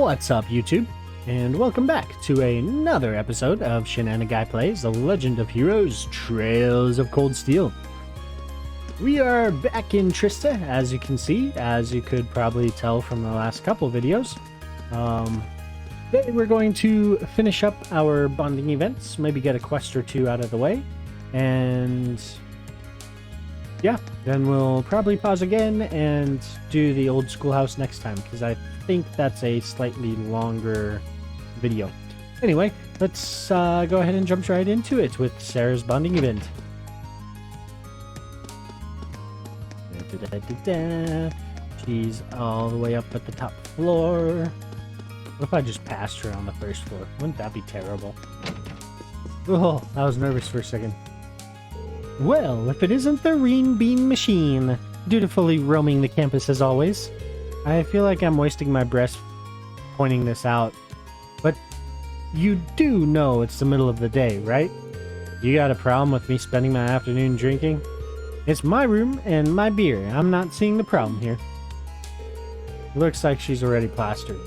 What's up, YouTube? And welcome back to another episode of Shenanaguy Plays The Legend of Heroes Trails of Cold Steel. We are back in Trista, as you can see, as you could probably tell from the last couple videos. Today we're going to finish up our bonding events, maybe get a quest or two out of the way, and yeah, then we'll probably pause again and do the old schoolhouse next time, because I think that's a slightly longer video. Anyway, let's go ahead and jump right into it with Sarah's bonding event. She's all the way up at the top floor. What if I just passed her on the first floor? Wouldn't that be terrible? Oh, I was nervous for a second. Well, if it isn't the Reen Bean Machine, dutifully roaming the campus as always. I feel like I'm wasting my breath pointing this out, but you do know it's the middle of the day, right? You got a problem with me spending my afternoon drinking? It's my room and my beer. I'm not seeing the problem here. Looks like she's already plastered.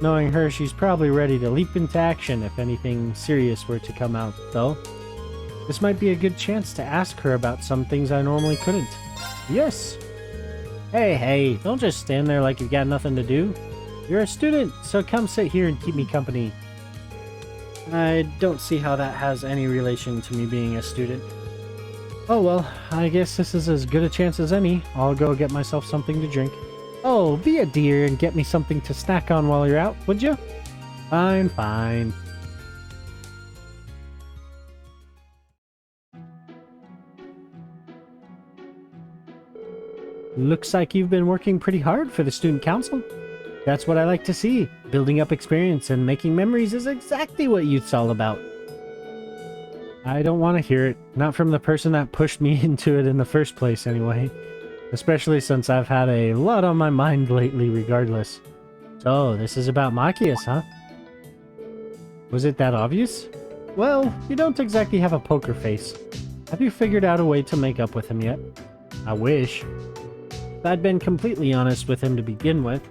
Knowing her, she's probably ready to leap into action if anything serious were to come out, though. This might be a good chance to ask her about some things I normally couldn't. Yes! Hey, don't just stand there like you've got nothing to do. You're a student, so come sit here and keep me company. I don't see how that has any relation to me being a student. Oh well, I guess this is as good a chance as any. I'll go get myself something to drink. Oh, be a dear and get me something to snack on while you're out, would you? Fine. Looks like you've been working pretty hard for the student council. That's what I like to see. Building up experience and making memories is exactly what youth's all about. I don't want to hear it. Not from the person that pushed me into it in the first place, anyway. Especially since I've had a lot on my mind lately regardless. So, this is about Machias, huh? Was it that obvious? Well, you don't exactly have a poker face. Have you figured out a way to make up with him yet? I wish. If I'd been completely honest with him to begin with,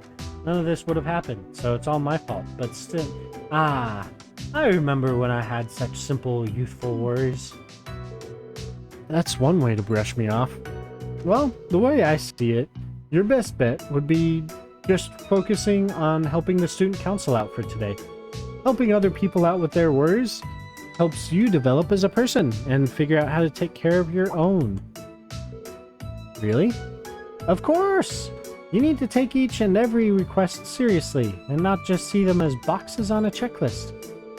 none of this would have happened, so it's all my fault, but still... I remember when I had such simple, youthful worries. That's one way to brush me off. Well, the way I see it, your best bet would be just focusing on helping the student council out for today. Helping other people out with their worries helps you develop as a person and figure out how to take care of your own. Really? Of course! You need to take each and every request seriously and not just see them as boxes on a checklist.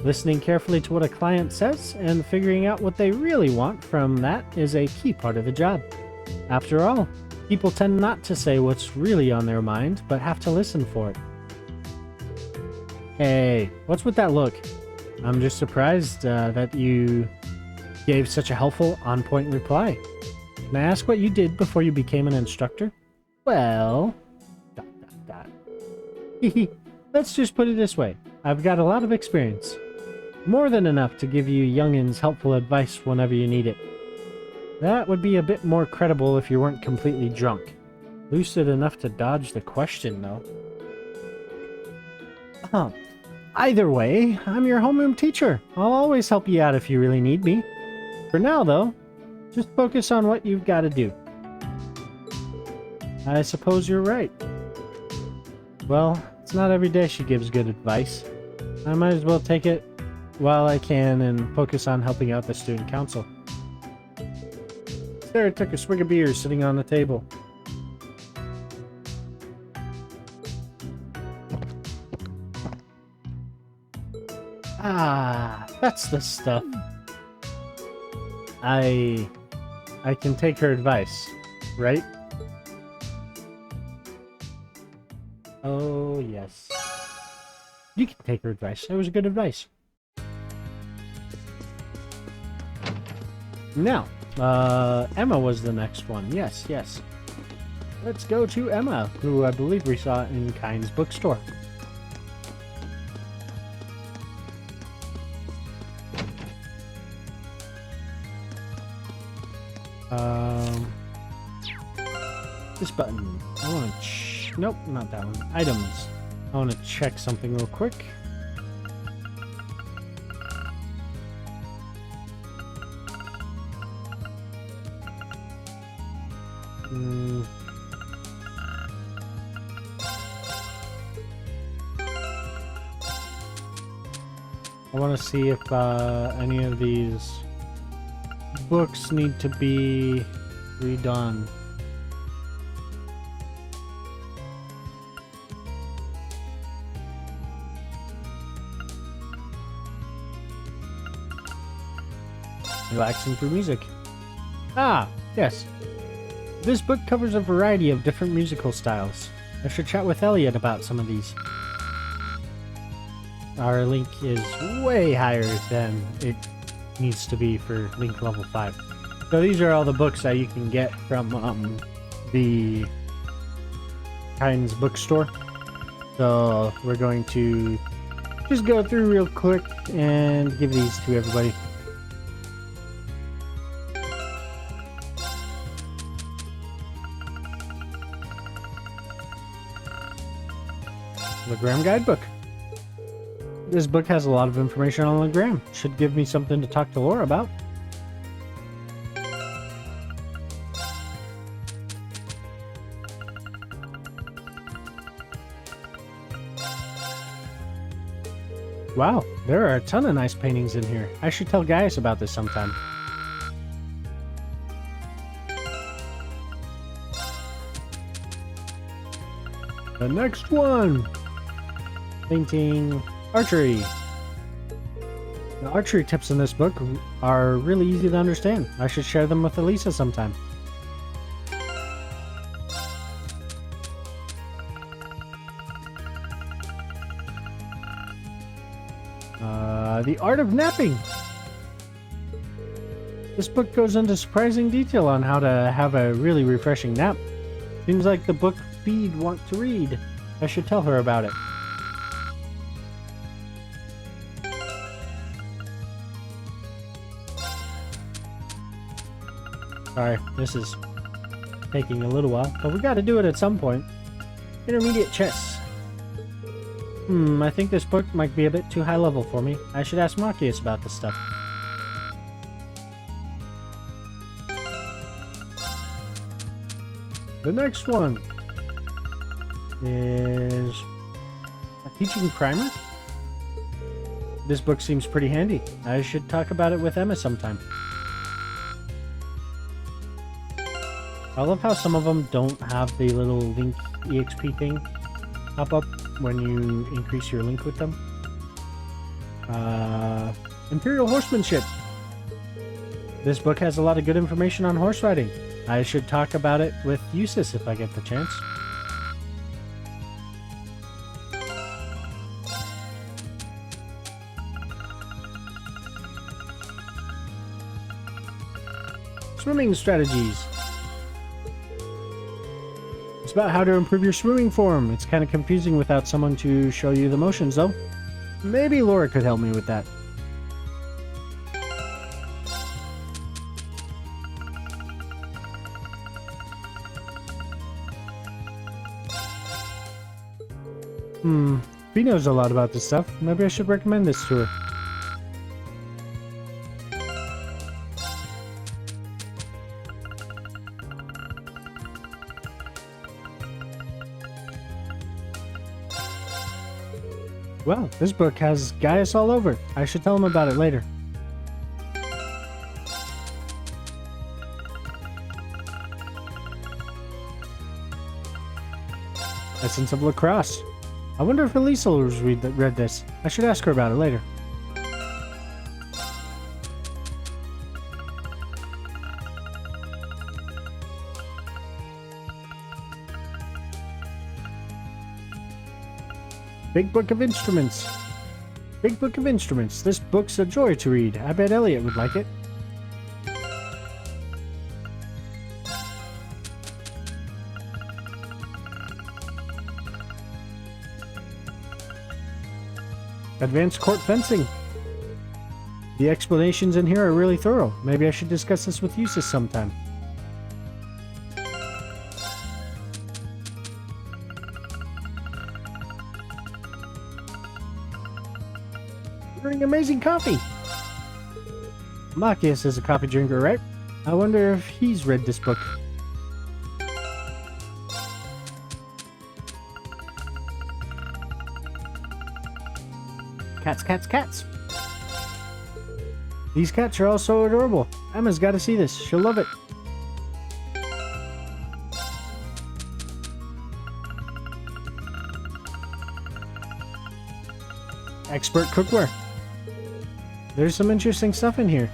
Listening carefully to what a client says and figuring out what they really want from that is a key part of the job. After all, people tend not to say what's really on their mind, but have to listen for it. Hey, what's with that look? I'm just surprised that you gave such a helpful, on-point reply. Can I ask what you did before you became an instructor? Well... Let's just put it this way. I've got a lot of experience. More than enough to give you youngins helpful advice whenever you need it. That would be a bit more credible if you weren't completely drunk. Lucid enough to dodge the question, though. Either way, I'm your homeroom teacher. I'll always help you out if you really need me. For now, though, just focus on what you've got to do. I suppose you're right. Well, it's not every day she gives good advice. I might as well take it while I can and focus on helping out the student council. Sarah took a swig of beer sitting on the table. That's the stuff. I can take her advice, right? Oh, yes. You can take her advice. It was good advice. Now, Emma was the next one. Yes. Let's go to Emma, who I believe we saw in Kind's bookstore. This button. I want to... Nope, not that one. Items. I want to check something real quick. I want to see if any of these books need to be redone. Relaxing through music. Ah, yes. This book covers a variety of different musical styles. I should chat with Elliot about some of these. Our link is way higher than it needs to be for link level 5. So these are all the books that you can get from the Kynes bookstore. So we're going to just go through real quick and give these to everybody. Legram Guidebook. This book has a lot of information on Legram. Should give me something to talk to Laura about. Wow, there are a ton of nice paintings in here. I should tell Gaius about this sometime. The next one! Painting archery. The archery tips in this book are really easy to understand. I should share them with Elisa sometime. The Art of Napping. This book goes into surprising detail on how to have a really refreshing nap. Seems like the book Feed want to read. I should tell her about it. Sorry, this is taking a little while, but we gotta do it at some point. Intermediate chess. I think this book might be a bit too high level for me. I should ask Marcus about this stuff. The next one is a teaching primer. This book seems pretty handy. I should talk about it with Emma sometime. I love how some of them don't have the little link EXP thing pop up when you increase your link with them. Imperial Horsemanship. This book has a lot of good information on horse riding. I should talk about it with Eustace if I get the chance. Swimming strategies. It's about how to improve your swimming form. It's kind of confusing without someone to show you the motions, though. Maybe Laura could help me with that. She knows a lot about this stuff. Maybe I should recommend this to her. Well, this book has Gaius all over. I should tell him about it later. Essence of Lacrosse. I wonder if Elisa has read this. I should ask her about it later. Big Book of Instruments. Big Book of Instruments. This book's a joy to read. I bet Elliot would like it. Advanced Court Fencing. The explanations in here are really thorough. Maybe I should discuss this with Eustace sometime. amazing coffee! Machias is a coffee drinker, right? I wonder if he's read this book. Cats, cats, cats! These cats are all so adorable. Emma's got to see this. She'll love it. Expert cookware. There's some interesting stuff in here.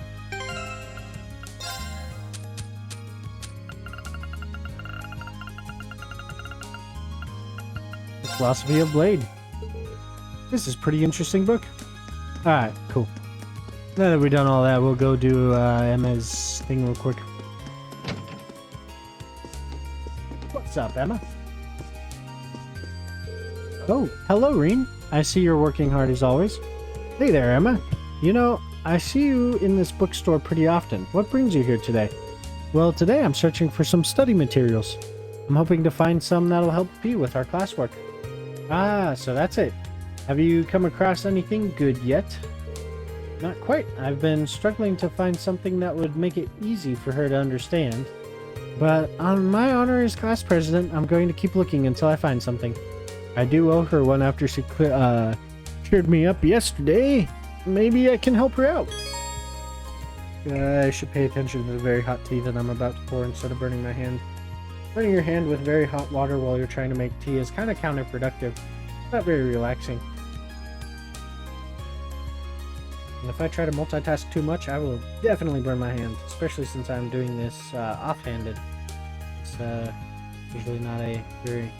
The Philosophy of Blade. This is a pretty interesting book. Alright, cool. Now that we've done all that, we'll go do Emma's thing real quick. What's up, Emma? Oh, hello, Reen. I see you're working hard as always. Hey there, Emma. You know, I see you in this bookstore pretty often. What brings you here today? Well, today I'm searching for some study materials. I'm hoping to find some that'll help me with our classwork. Ah, so that's it. Have you come across anything good yet? Not quite. I've been struggling to find something that would make it easy for her to understand. But on my honor as class president, I'm going to keep looking until I find something. I do owe her one after she cheered me up yesterday. Maybe I can help her out. I should pay attention to the very hot tea that I'm about to pour instead of burning my hand. Burning your hand with very hot water while you're trying to make tea is kind of counterproductive. Not very relaxing. And if I try to multitask too much, I will definitely burn my hand, especially since I'm doing this offhanded. It's usually not a very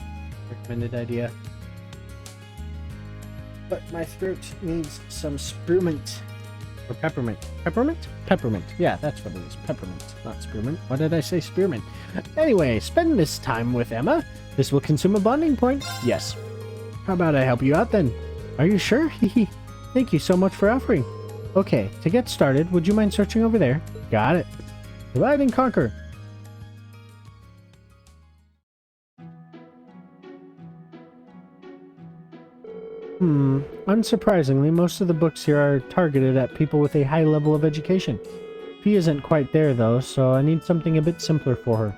recommended idea. But my throat needs some spearmint. Or peppermint. Peppermint? Peppermint. Yeah, that's what it is. Peppermint, not spearmint. Why did I say spearmint? Anyway, spend this time with Emma. This will consume a bonding point. Yes. How about I help you out then? Are you sure? Thank you so much for offering. Okay, to get started, would you mind searching over there? Got it. Divide and conquer. Unsurprisingly, most of the books here are targeted at people with a high level of education. Fee isn't quite there though, so I need something a bit simpler for her.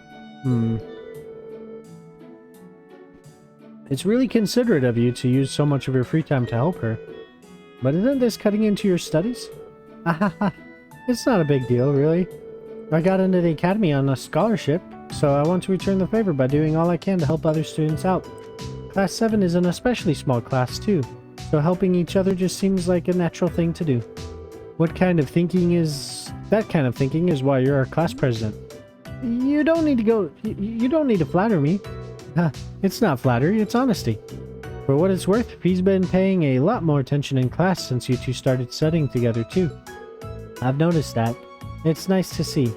It's really considerate of you to use so much of your free time to help her. But isn't this cutting into your studies? It's not a big deal, really. I got into the academy on a scholarship, so I want to return the favor by doing all I can to help other students out. Class 7 is an especially small class too, so helping each other just seems like a natural thing to do. What kind of thinking is... That kind of thinking is why you're our class president. You don't need to flatter me. It's not flattery, it's honesty. For what it's worth, Fee's been paying a lot more attention in class since you two started studying together too. I've noticed that. It's nice to see.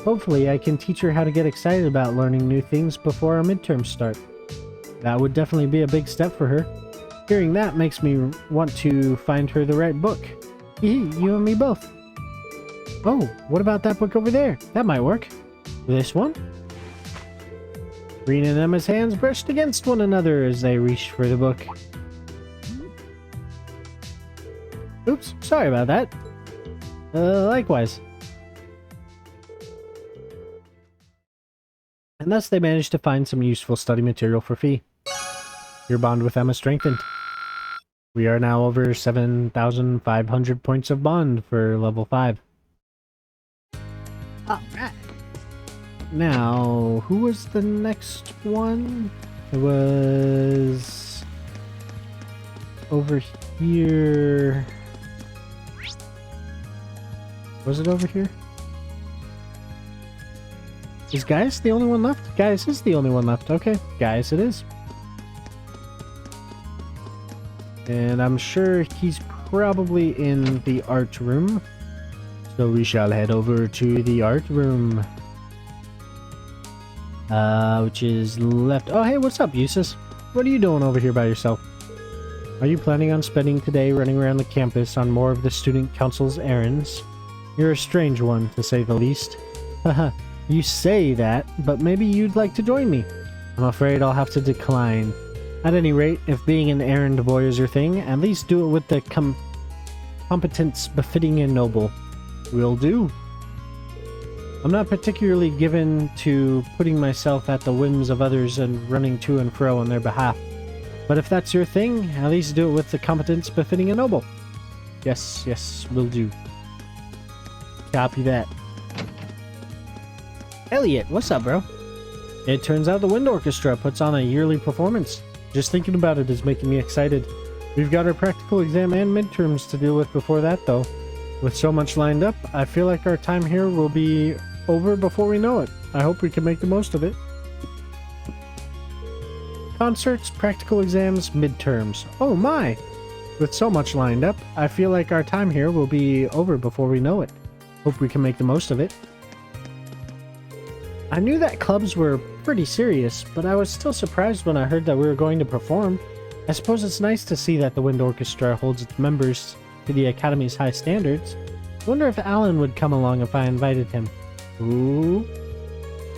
Hopefully I can teach her how to get excited about learning new things before our midterms start. That would definitely be a big step for her. Hearing that makes me want to find her the right book. You and me both. Oh, what about that book over there? That might work. This one? Reen and Emma's hands brushed against one another as they reached for the book. Oops, sorry about that. Likewise. And thus they managed to find some useful study material for Fee. Your bond with Emma strengthened. We are now over 7,500 points of bond for level 5. Alright. Now, who was the next one? It was... over here... Was it over here? Is Gaius the only one left? Gaius is the only one left. Okay, Gaius it is. And I'm sure he's probably in the art room. So we shall head over to the art room. Which is left. Oh, hey, what's up, Eustace? What are you doing over here by yourself? Are you planning on spending today running around the campus on more of the student council's errands? You're a strange one, to say the least. Haha, you say that, but maybe you'd like to join me. I'm afraid I'll have to decline. At any rate, if being an errand boy is your thing, at least do it with the competence befitting a noble. Will do. I'm not particularly given to putting myself at the whims of others and running to and fro on their behalf. But if that's your thing, at least do it with the competence befitting a noble. Yes, yes, will do. Copy that. Elliot, what's up, bro? It turns out the Wind Orchestra puts on a yearly performance. Just thinking about it is making me excited. We've got our practical exam and midterms to deal with before that, though. With so much lined up, I feel like our time here will be over before we know it. I hope we can make the most of it. Concerts, practical exams, midterms. Oh my! With so much lined up, I feel like our time here will be over before we know it. Hope we can make the most of it. I knew that clubs were pretty serious, but I was still surprised when I heard that we were going to perform. I suppose it's nice to see that the Wind Orchestra holds its members to the Academy's high standards. I wonder if Alan would come along if I invited him. Ooh.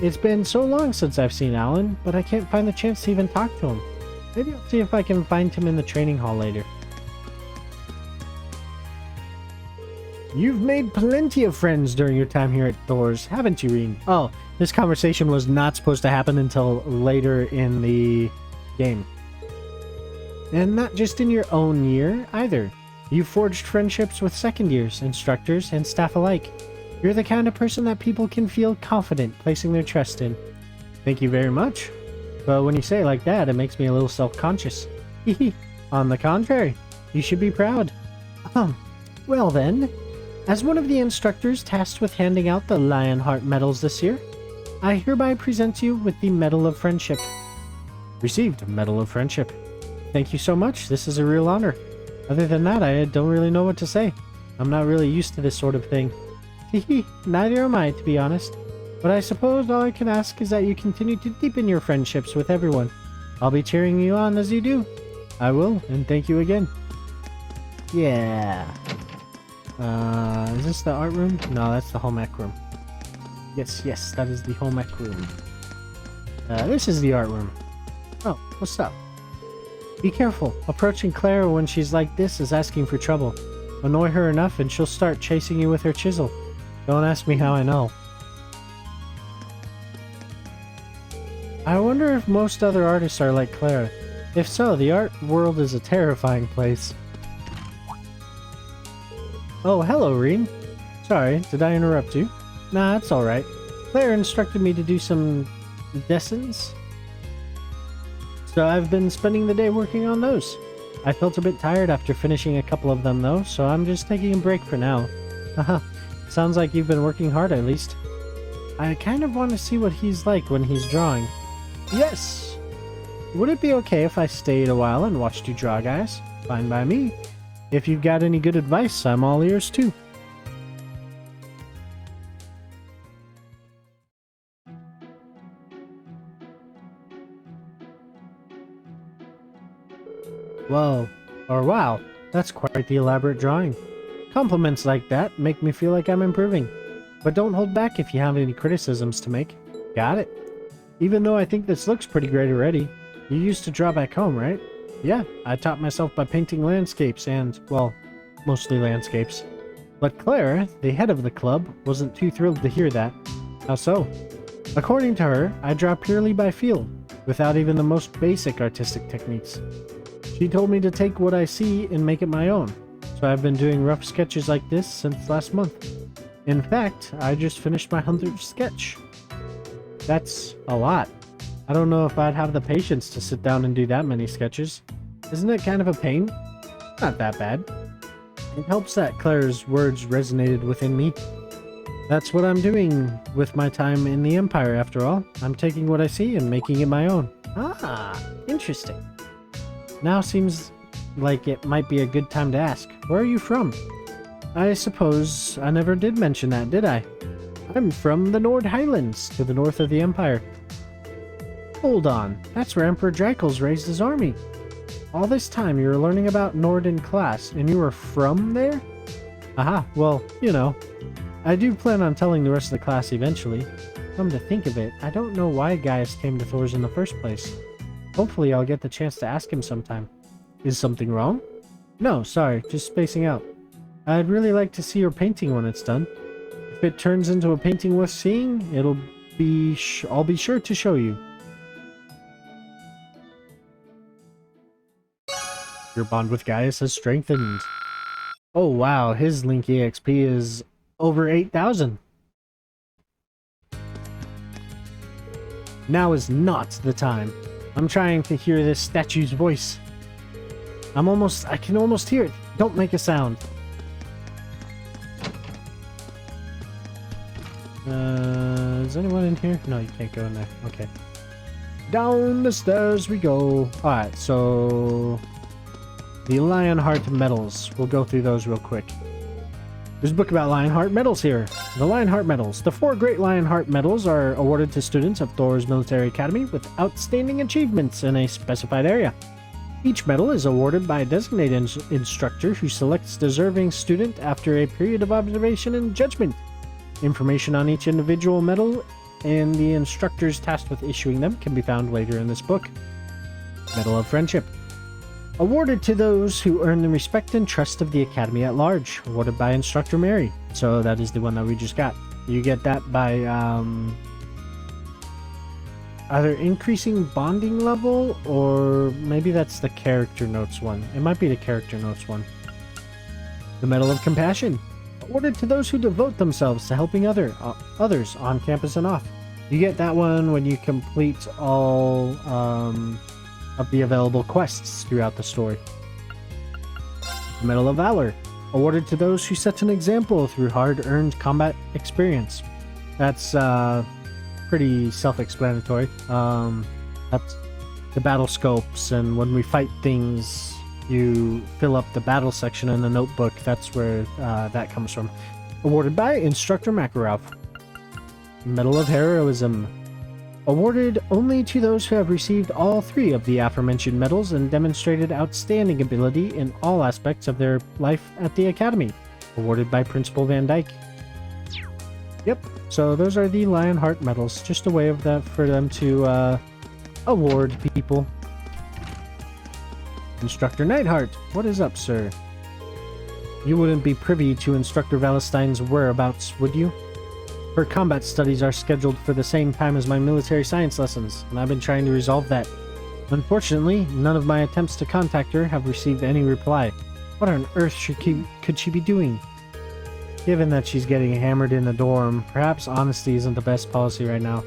It's been so long since I've seen Alan, but I can't find the chance to even talk to him. Maybe I'll see if I can find him in the training hall later. You've made plenty of friends during your time here at Thor's, haven't you, Reen? Oh, this conversation was not supposed to happen until later in the game. And not just in your own year, either. You've forged friendships with second years, instructors, and staff alike. You're the kind of person that people can feel confident placing their trust in. Thank you very much. But when you say it like that, it makes me a little self-conscious. On the contrary, you should be proud. Well then, as one of the instructors tasked with handing out the Lionheart medals this year, I hereby present you with the Medal of Friendship. Received Medal of Friendship. Thank you so much, this is a real honor. Other than that, I don't really know what to say. I'm not really used to this sort of thing. Neither am I, to be honest. But I suppose all I can ask is that you continue to deepen your friendships with everyone. I'll be cheering you on as you do. I will, and thank you again. Yeah. Is this the art room? No, that's the home ec room. Yes, that is the home ec room. This is the art room. Oh, what's up? Be careful. Approaching Clara when she's like this is asking for trouble. Annoy her enough and she'll start chasing you with her chisel. Don't ask me how I know. I wonder if most other artists are like Clara. If so, the art world is a terrifying place. Oh, hello, Reen. Sorry, did I interrupt you? Nah, it's alright. Claire instructed me to do some lessons. So I've been spending the day working on those. I felt a bit tired after finishing a couple of them though, so I'm just taking a break for now. Haha, sounds like you've been working hard at least. I kind of want to see what he's like when he's drawing. Yes! Would it be okay if I stayed a while and watched you draw, guys? Fine by me. If you've got any good advice, I'm all ears too. Whoa. Or wow, that's quite the elaborate drawing. Compliments like that make me feel like I'm improving. But don't hold back if you have any criticisms to make. Got it. Even though I think this looks pretty great already. You used to draw back home, right? Yeah, I taught myself by painting landscapes and, well, mostly landscapes. But Claire, the head of the club, wasn't too thrilled to hear that. How so? According to her, I draw purely by feel, without even the most basic artistic techniques. She told me to take what I see and make it my own, so I've been doing rough sketches like this since last month. In fact, I just finished my 100th sketch. That's a lot. I don't know if I'd have the patience to sit down and do that many sketches. Isn't it kind of a pain? Not that bad. It helps that Claire's words resonated within me. That's what I'm doing with my time in the Empire, after all. I'm taking what I see and making it my own. Ah, interesting. Now seems like it might be a good time to ask, where are you from? I suppose I never did mention that, did I? I'm from the Nord Highlands, to the north of the Empire. Hold on, that's where Emperor Dracul's raised his army. All this time you were learning about Nord in class, and you were from there? Aha, well, you know. I do plan on telling the rest of the class eventually. Come to think of it, I don't know why Gaius came to Thor's in the first place. Hopefully I'll get the chance to ask him sometime. Is something wrong? No, sorry, just spacing out. I'd really like to see your painting when it's done. If it turns into a painting worth seeing, I'll be sure to show you. Your bond with Gaius has strengthened. Oh wow, his Link EXP is over 8,000. Now is not the time. I'm trying to hear this statue's voice. I can almost hear it. Don't make a sound. Is anyone in here? No, you can't go in there. Okay. Down the stairs we go. Alright, so... the Lionheart medals. We'll go through those real quick. There's a book about Lionheart medals here. The Lionheart medals. The 4 great Lionheart medals are awarded to students of Thor's Military Academy with outstanding achievements in a specified area. Each medal is awarded by a designated instructor who selects deserving student after a period of observation and judgment. Information on each individual medal and the instructors tasked with issuing them can be found later in this book. Medal of Friendship. Awarded to those who earn the respect and trust of the Academy at large. Awarded by Instructor Mary. So that is the one that we just got. You get that by either increasing bonding level, or maybe that's the character notes one. It might be the character notes one. The Medal of Compassion. Awarded to those who devote themselves to helping others on campus and off. You get that one when you complete all of the available quests throughout the story. The Medal of Valor. Awarded to those who set an example through hard-earned combat experience. That's pretty self-explanatory. That's the battle scopes, and when we fight things, you fill up the battle section in the notebook. That's where that comes from. Awarded by Instructor Makarov. Medal of Heroism. Awarded only to those who have received all 3 of the aforementioned medals and demonstrated outstanding ability in all aspects of their life at the Academy. Awarded by Principal Van Dyke. Yep, so those are the Lionheart medals. Just a way of that for them to award people. Instructor Nightheart, what is up, sir? You wouldn't be privy to Instructor Valentine's whereabouts, would you? Her combat studies are scheduled for the same time as my military science lessons, and I've been trying to resolve that. Unfortunately, none of my attempts to contact her have received any reply. What on earth could she be doing? Given that she's getting hammered in the dorm, perhaps honesty isn't the best policy right now.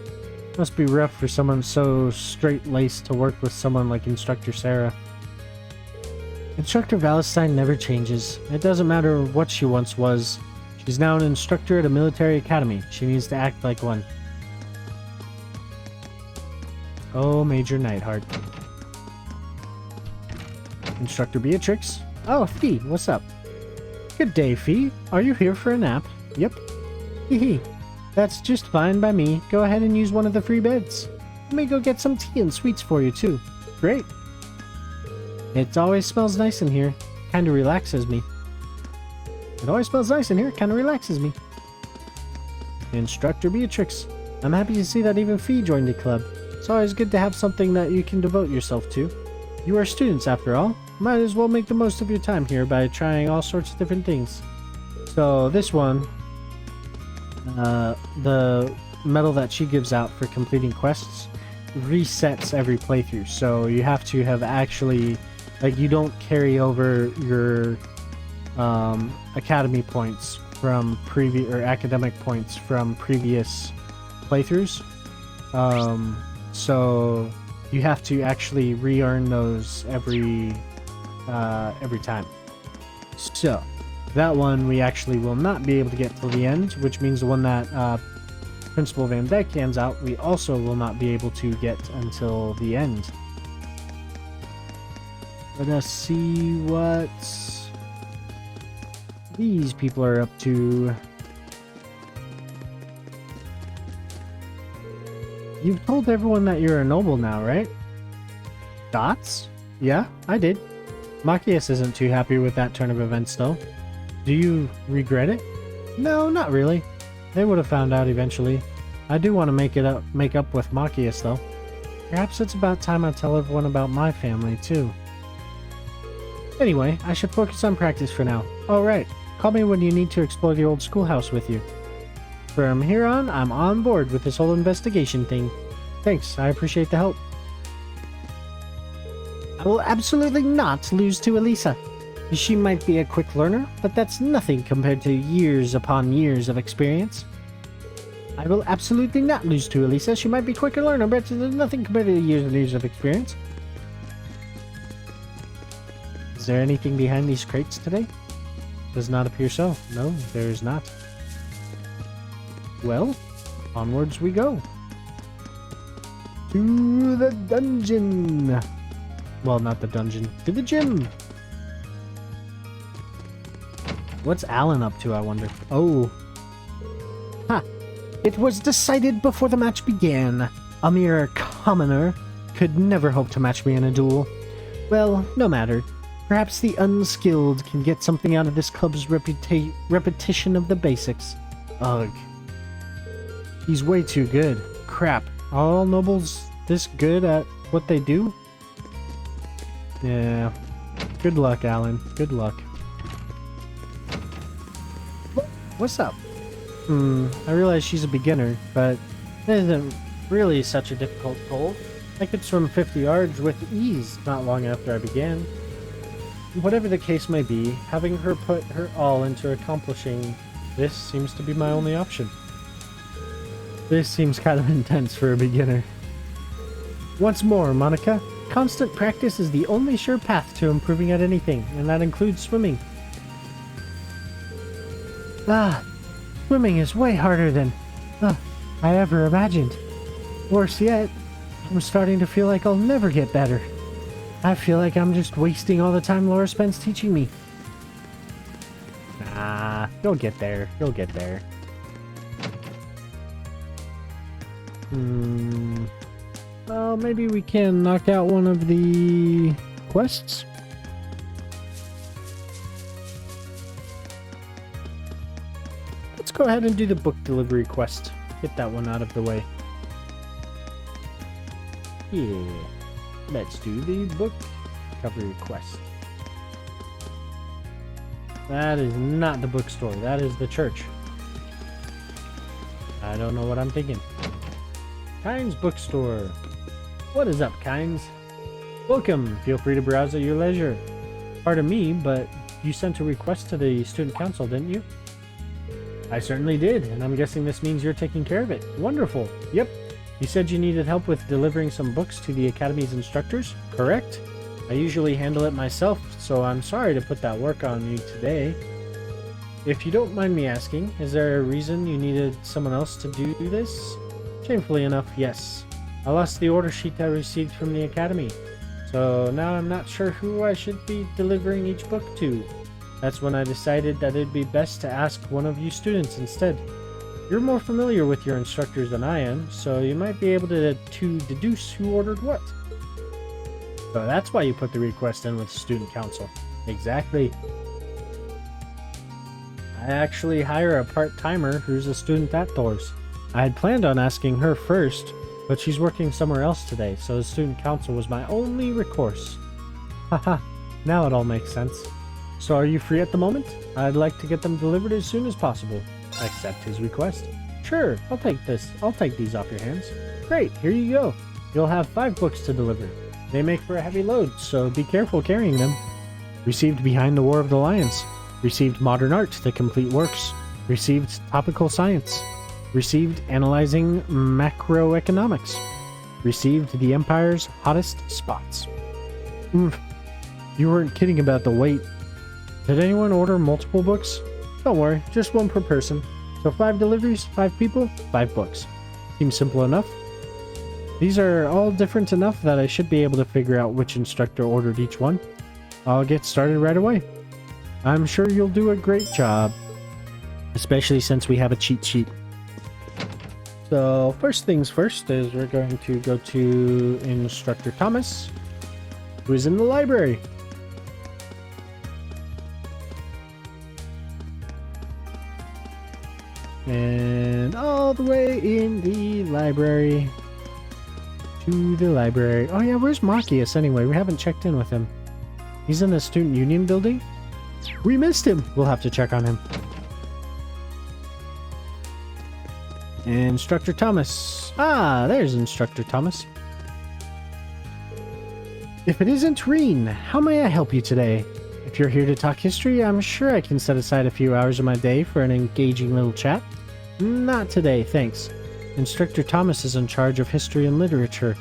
Must be rough for someone so straight-laced to work with someone like Instructor Sarah. Instructor Valentine never changes. It doesn't matter what she once was. She's now an instructor at a military academy. She needs to act like one. Oh, Major Nightheart. Instructor Beatrix. Oh, Fee, what's up? Good day, Fee. Are you here for a nap? Yep. Hee. That's just fine by me. Go ahead and use one of the free beds. Let me go get some tea and sweets for you, too. Great. It always smells nice in here. Kinda relaxes me. It always smells nice in here. Kinda relaxes me. Instructor Beatrix. I'm happy to see that even Fee joined the club. It's always good to have something that you can devote yourself to. You are students, after all. Might as well make the most of your time here by trying all sorts of different things. So this one, the medal that she gives out for completing quests resets every playthrough. So you have to have actually, like, you don't carry over your academy points from academic points from previous playthroughs. So you have to actually re-earn those every time. So that one we actually will not be able to get till the end, which means the one that Principal Van Dyke hands out, we also will not be able to get until the end. Let us see what these people are up to. You've told everyone that you're a noble now, right? Dots? Yeah, I did. Machias isn't too happy with that turn of events, though. Do you regret it? No, not really. They would have found out eventually. I do want to make up with Machias, though. Perhaps it's about time I tell everyone about my family, too. Anyway, I should focus on practice for now. Oh, right. Call me when you need to explore the old schoolhouse with you. From here on, I'm on board with this whole investigation thing. Thanks, I appreciate the help. I will absolutely not lose to Elisa. She might be a quick learner, but that's nothing compared to years upon years of experience. I will absolutely not lose to Elisa. She might be a quicker learner, but there's nothing compared to years and years of experience. Is there anything behind these crates today? Does not appear so. No, there is not. Well, onwards we go. To the dungeon. Well, not the dungeon. To the gym. What's Alan up to, I wonder? Oh. Ha! It was decided before the match began. A mere commoner could never hope to match me in a duel. Well, no matter. Perhaps the unskilled can get something out of this club's repetition of the basics. Ugh. He's way too good. Crap. Are all nobles this good at what they do? Yeah. Good luck, Alan. Good luck. What's up? I realize she's a beginner, but it isn't really such a difficult goal. I could swim 50 yards with ease not long after I began. Whatever the case may be, having her put her all into accomplishing this seems to be my only option. This seems kind of intense for a beginner. Once more, Monica, constant practice is the only sure path to improving at anything, and that includes swimming. Swimming is way harder than I ever imagined. Worse yet, I'm starting to feel like I'll never get better. I feel like I'm just wasting all the time Laura spends teaching me. Nah, you'll get there. You'll get there. Well, maybe we can knock out one of the quests. Let's go ahead and do the book delivery quest. Get that one out of the way. Yeah. Let's do the book cover quest. That is not the bookstore. That is the church. I don't know what I'm thinking. Kynes Bookstore. What is up, Kynes? Welcome. Feel free to browse at your leisure. Pardon me, but you sent a request to the student council, didn't you? I certainly did, and I'm guessing this means you're taking care of it. Wonderful. Yep. You said you needed help with delivering some books to the Academy's instructors, correct? I usually handle it myself, so I'm sorry to put that work on you today. If you don't mind me asking, is there a reason you needed someone else to do this? Shamefully enough, yes. I lost the order sheet I received from the Academy, so now I'm not sure who I should be delivering each book to. That's when I decided that it'd be best to ask one of you students instead. You're more familiar with your instructors than I am, so you might be able to deduce who ordered what. So that's why you put the request in with student council. Exactly. I actually hire a part-timer who's a student at Thor's. I had planned on asking her first, but she's working somewhere else today, so the student council was my only recourse. Haha, now it all makes sense. So are you free at the moment? I'd like to get them delivered as soon as possible. Accept his request. Sure, I'll take this. I'll take these off your hands. Great, here you go. You'll have 5 books to deliver. They make for a heavy load, so be careful carrying them. Received Behind the War of the Lions. Received Modern Art, The Complete Works. Received Topical Science. Received Analyzing Macroeconomics. Received The Empire's Hottest Spots. You weren't kidding about the weight. Did anyone order multiple books? Don't worry, just one per person. So 5 deliveries, 5 people, 5 books. Seems simple enough. These are all different enough that I should be able to figure out which instructor ordered each one. I'll get started right away. I'm sure you'll do a great job. Especially since we have a cheat sheet. So first things first is we're going to go to Instructor Thomas, who is in the library. And all the way in the library. To the library. Oh yeah, where's Marcius anyway? We haven't checked in with him. He's in the Student Union building? We missed him. We'll have to check on him. Instructor Thomas. Ah, there's Instructor Thomas. If it isn't Reen, how may I help you today? If you're here to talk history, I'm sure I can set aside a few hours of my day for an engaging little chat. Not today, thanks. Instructor Thomas is in charge of history and literature.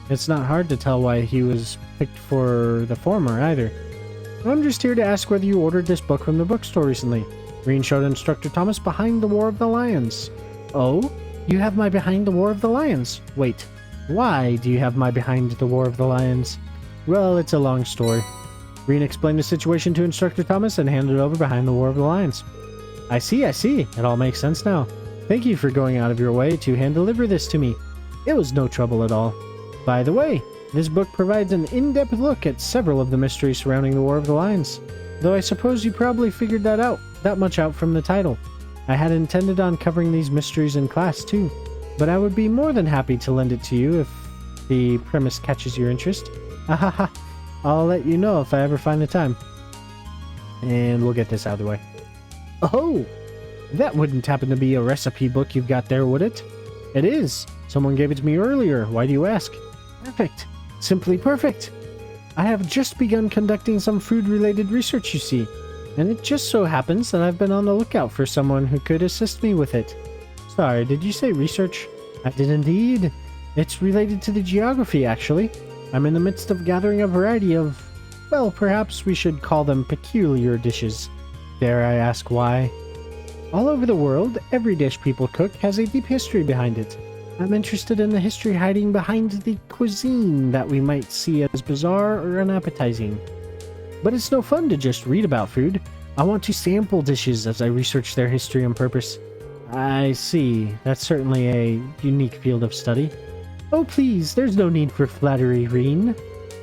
It's not hard to tell why he was picked for the former, either. I'm just here to ask whether you ordered this book from the bookstore recently. Reen showed Instructor Thomas Behind the War of the Lions. Oh? You have my Behind the War of the Lions? Wait, why do you have my Behind the War of the Lions? Well, it's a long story. Reen explained the situation to Instructor Thomas and handed over Behind the War of the Lions. I see. It all makes sense now. Thank you for going out of your way to hand-deliver this to me. It was no trouble at all. By the way, this book provides an in-depth look at several of the mysteries surrounding the War of the Lions. Though I suppose you probably figured that much out from the title. I had intended on covering these mysteries in class too, but I would be more than happy to lend it to you if the premise catches your interest. Ahaha, I'll let you know if I ever find the time. And we'll get this out of the way. Oh, that wouldn't happen to be a recipe book you've got there, would it? It is. Someone gave it to me earlier. Why do you ask? Perfect. Simply perfect. I have just begun conducting some food-related research, you see. And it just so happens that I've been on the lookout for someone who could assist me with it. Sorry, did you say research? I did indeed. It's related to the geography, actually. I'm in the midst of gathering a variety of, well, perhaps we should call them peculiar dishes. Dare I ask why? All over the world, every dish people cook has a deep history behind it. I'm interested in the history hiding behind the cuisine that we might see as bizarre or unappetizing. But it's no fun to just read about food. I want to sample dishes as I research their history and purpose. I see. That's certainly a unique field of study. Oh please, there's no need for flattery, Reen.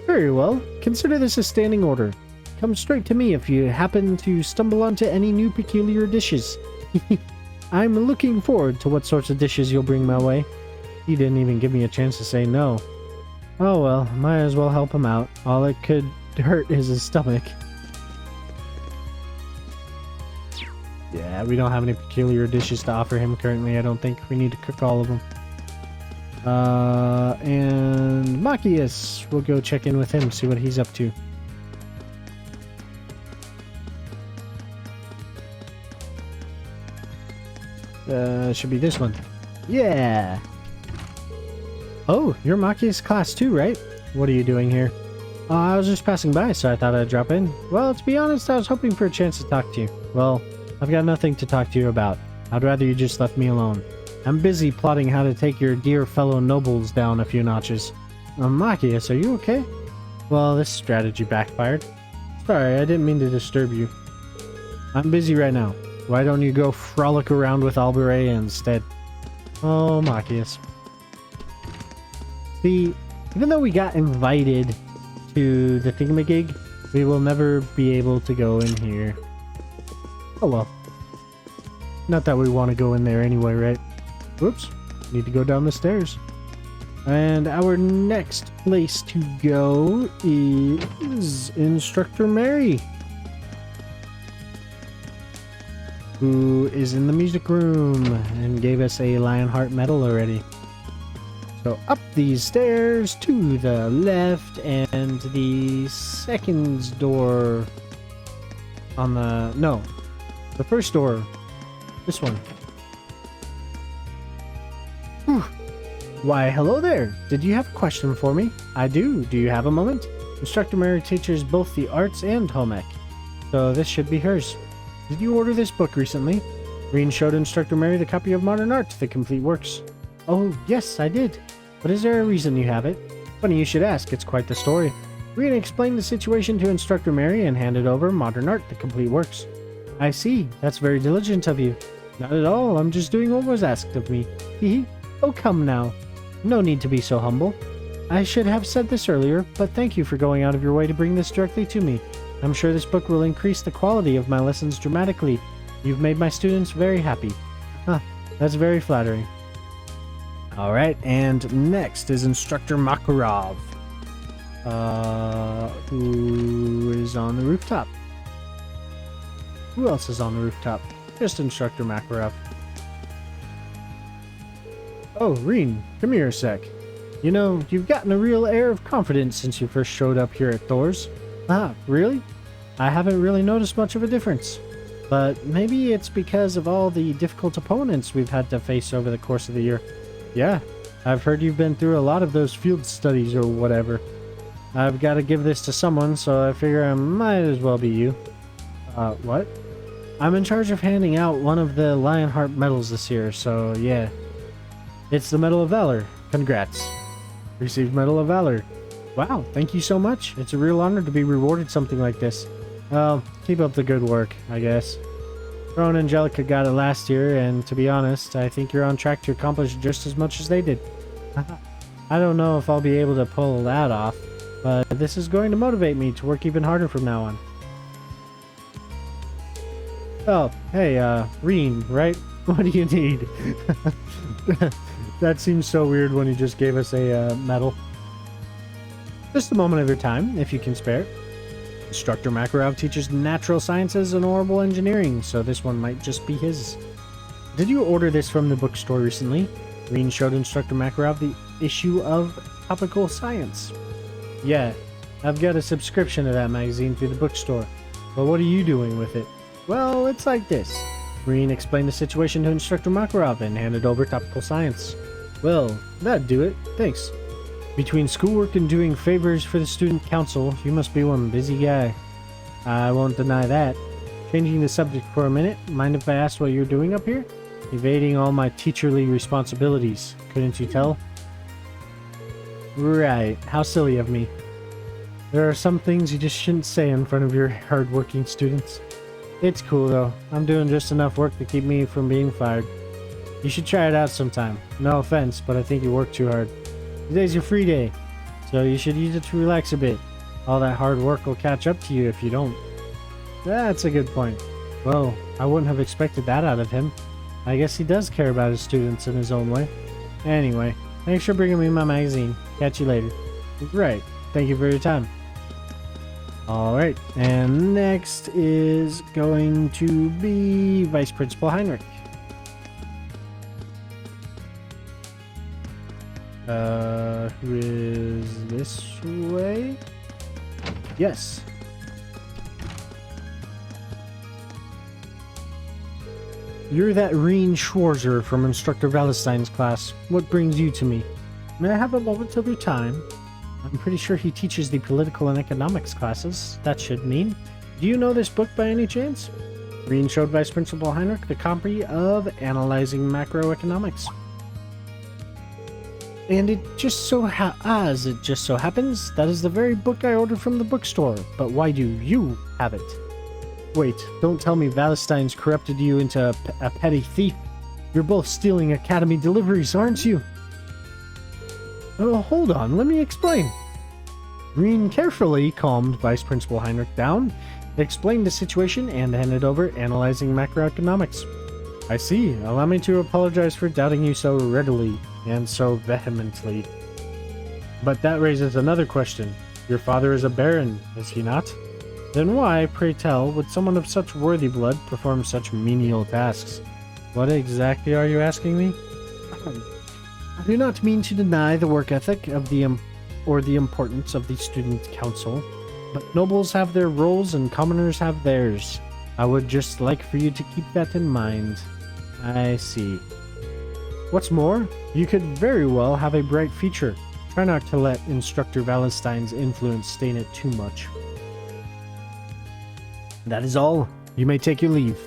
Very well, consider this a standing order. Come straight to me if you happen to stumble onto any new peculiar dishes. I'm looking forward to what sorts of dishes you'll bring my way. He didn't even give me a chance to say no. Oh well, might as well help him out. All it could hurt is his stomach. Yeah, we don't have any peculiar dishes to offer him currently. I don't think we need to cook all of them. And Machias, we'll go check in with him, see what he's up to. Should be this one. Yeah! Oh, you're Machias' class too, right? What are you doing here? I was just passing by, so I thought I'd drop in. Well, to be honest, I was hoping for a chance to talk to you. Well, I've got nothing to talk to you about. I'd rather you just left me alone. I'm busy plotting how to take your dear fellow nobles down a few notches. Machias, are you okay? Well, this strategy backfired. Sorry, I didn't mean to disturb you. I'm busy right now. Why don't you go frolic around with Alburet instead? Oh, Machias. See, even though we got invited to the thingamajig, we will never be able to go in here. Oh well. Not that we want to go in there anyway, right? Whoops. Need to go down the stairs. And our next place to go is Instructor Mary, who is in the music room and gave us a Lionheart medal already. So up these stairs to the left, and the second door on the... no, the first door. This one. Whew. Why, hello there. Did you have a question for me? I do. Do you have a moment? Instructor Mary teaches both the arts and home ec, so this should be hers. Did you order this book recently? Reen showed Instructor Mary the copy of Modern Art, the complete works. Oh, yes, I did. But is there a reason you have it? Funny you should ask, it's quite the story. Reen explained the situation to Instructor Mary and handed over Modern Art, the complete works. I see, that's very diligent of you. Not at all, I'm just doing what was asked of me. Hee. Oh, come now. No need to be so humble. I should have said this earlier, but thank you for going out of your way to bring this directly to me. I'm sure this book will increase the quality of my lessons dramatically. You've made my students very happy. Huh, that's very flattering. Alright, and next is Instructor Makarov, who is on the rooftop. Who else is on the rooftop? Just Instructor Makarov. Oh, Reen, come here a sec. You know, you've gotten a real air of confidence since you first showed up here at Thor's. Ah, really? I haven't really noticed much of a difference. But maybe it's because of all the difficult opponents we've had to face over the course of the year. Yeah, I've heard you've been through a lot of those field studies or whatever. I've got to give this to someone, so I figure I might as well be you. What? I'm in charge of handing out one of the Lionheart medals this year, so yeah. It's the Medal of Valor. Congrats. Received Medal of Valor. Wow, thank you so much. It's a real honor to be rewarded something like this. Well, keep up the good work, I guess. Ron and Angelica got it last year, and to be honest, I think you're on track to accomplish just as much as they did. I don't know if I'll be able to pull that off, but this is going to motivate me to work even harder from now on. Oh, hey, Reen, right? What do you need? That seems so weird when he just gave us a medal. Just a moment of your time, if you can spare it. Instructor Makarov teaches natural sciences and horrible engineering, so this one might just be his. Did you order this from the bookstore recently? Reen showed Instructor Makarov the issue of Topical Science. Yeah, I've got a subscription to that magazine through the bookstore. But what are you doing with it? Well, it's like this. Reen explained the situation to Instructor Makarov and handed over Topical Science. Well, that'd do it. Thanks. Between schoolwork and doing favors for the student council, you must be one busy guy. I won't deny that. Changing the subject for a minute, mind if I ask what you're doing up here? Evading all my teacherly responsibilities. Couldn't you tell? Right, how silly of me. There are some things you just shouldn't say in front of your hard-working students. It's cool though. I'm doing just enough work to keep me from being fired. You should try it out sometime. No offense, but I think you work too hard. Today's your free day, so you should use it to relax a bit. All that hard work will catch up to you if you don't. That's a good point. Well, I wouldn't have expected that out of him. I guess he does care about his students in his own way. Anyway, thanks for bringing me my magazine. Catch you later. Right, thank you for your time. Alright, and next is going to be Vice Principal Heinrich. Who is this way? Yes. You're that Reen Schwarzer from Instructor Wallenstein's class. What brings you to me? May I have a moment of your time? I'm pretty sure he teaches the political and economics classes. That should mean. Do you know this book by any chance? Reen showed Vice Principal Heinrich the copy of Analyzing Macroeconomics. And it just so happens, that is the very book I ordered from the bookstore. But why do you have it? Wait, don't tell me Wallenstein's corrupted you into a petty thief. You're both stealing Academy deliveries, aren't you? Oh, hold on, let me explain. Reen carefully calmed Vice Principal Heinrich down, explained the situation, and handed over Analyzing Macroeconomics. I see. Allow me to apologize for doubting you so readily and so vehemently. But that raises another question. Your father is a baron, is he not? Then why, pray tell, would someone of such worthy blood perform such menial tasks? What exactly are you asking me? I do not mean to deny the work ethic of the importance of the student council, but nobles have their roles and commoners have theirs. I would just like for you to keep that in mind. I see. What's more, you could very well have a bright future. Try not to let Instructor Wallenstein's influence stain it too much. That is all. You may take your leave.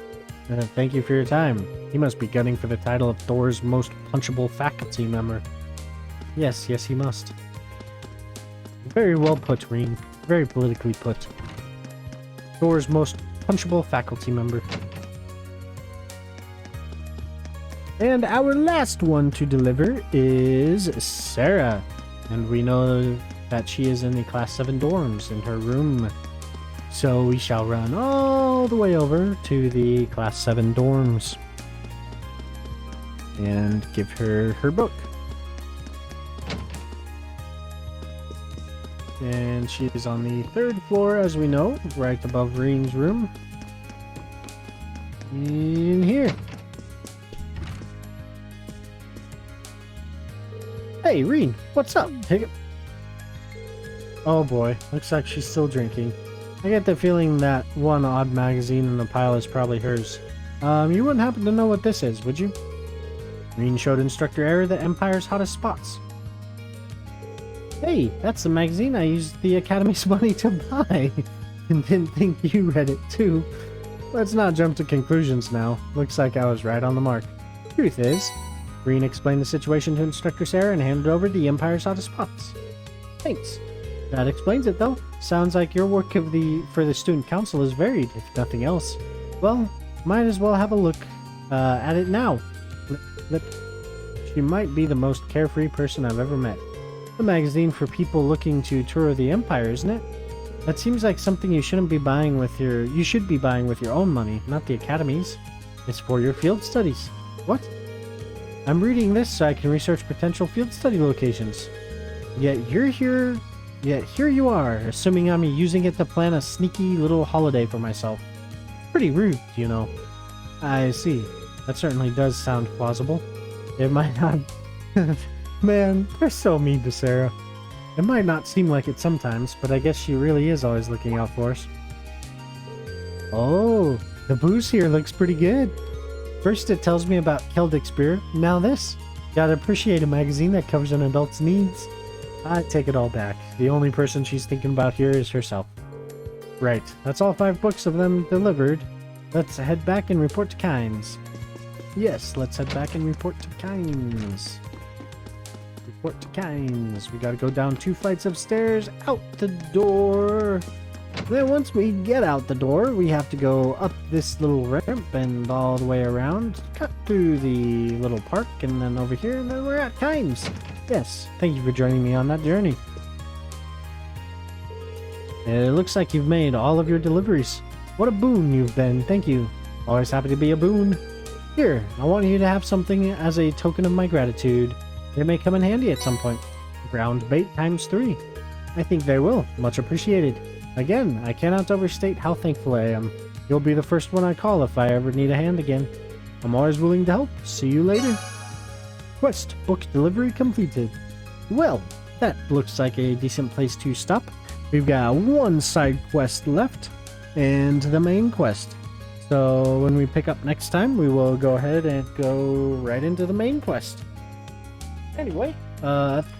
Thank you for your time. He must be gunning for the title of Thor's most punchable faculty member. Yes, he must. Very well put, Reen. Very politically put. Thor's most punchable faculty member. And our last one to deliver is Sarah. And we know that she is in the Class 7 dorms in her room. So we shall run all the way over to the Class 7 dorms and give her her book. And she is on the 3rd floor, as we know, right above Reen's room. In here. Hey, Reen, what's up? Oh boy, looks like she's still drinking. I get the feeling that one odd magazine in the pile is probably hers. You wouldn't happen to know what this is, would you? Reen showed Instructor Error the Empire's hottest spots. Hey, that's the magazine I used the Academy's money to buy. And didn't think you read it too. Let's not jump to conclusions now. Looks like I was right on the mark. Truth is, Reen explained the situation to Instructor Sarah and handed over the Empire's hottest spots. Thanks. That explains it though. Sounds like your work for the Student Council is varied, if nothing else. Well, might as well have a look at it now. She might be the most carefree person I've ever met. The magazine for people looking to tour the Empire, isn't it? That seems like something you shouldn't be buying with your... You should be buying with your own money, not the Academy's. It's for your field studies. What? I'm reading this so I can research potential field study locations. Yet here you are, assuming I'm using it to plan a sneaky little holiday for myself. Pretty rude, you know. I see. That certainly does sound plausible. It might not... Man, they're so mean to Sarah. It might not seem like it sometimes, but I guess she really is always looking out for us. Oh, the booze here looks pretty good. First it tells me about Celtic's beer, now this. Gotta appreciate a magazine that covers an adult's needs. I take it all back. The only person she's thinking about here is herself. Right, that's all 5 books of them delivered. Let's head back and report to Kynes. Yes, let's head back and report to Kynes. Report to Kynes. We gotta go down 2 flights of stairs, out the door. Then once we get out the door, we have to go up this little ramp and all the way around, cut through the little park, and then over here, and then we're at Kynes. Yes, thank you for joining me on that journey. It looks like you've made all of your deliveries. What a boon you've been, thank you. Always happy to be a boon. Here, I want you to have something as a token of my gratitude. They may come in handy at some point. Ground bait ×3. I think they will. Much appreciated. Again, I cannot overstate how thankful I am. You'll be the first one I call if I ever need a hand again. I'm always willing to help. See you later. Quest book delivery completed. Well, that looks like a decent place to stop. We've got 1 side quest left and the main quest. So when we pick up next time, we will go ahead and go right into the main quest. Anyway,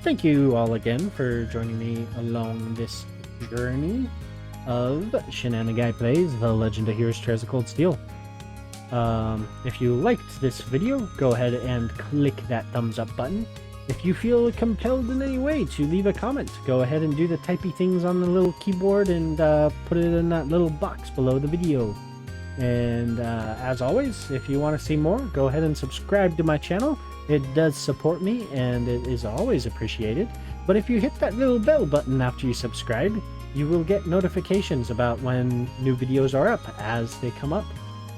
thank you all again for joining me along this journey of Shenanaguy Plays The Legend of Heroes Trails of Cold Steel. If you liked this video, go ahead and click that thumbs up button. If you feel compelled in any way to leave a comment, go ahead and do the typey things on the little keyboard and put it in that little box below the video. And as always, if you want to see more, go ahead and subscribe to my channel. It does support me and it is always appreciated. But if you hit that little bell button after you subscribe, you will get notifications about when new videos are up as they come up.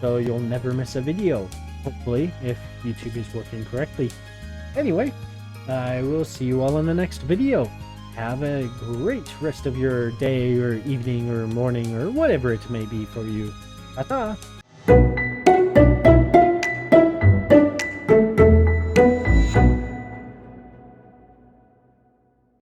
So you'll never miss a video, hopefully, if YouTube is working correctly. Anyway, I will see you all in the next video. Have a great rest of your day or evening or morning or whatever it may be for you. Ta-ta!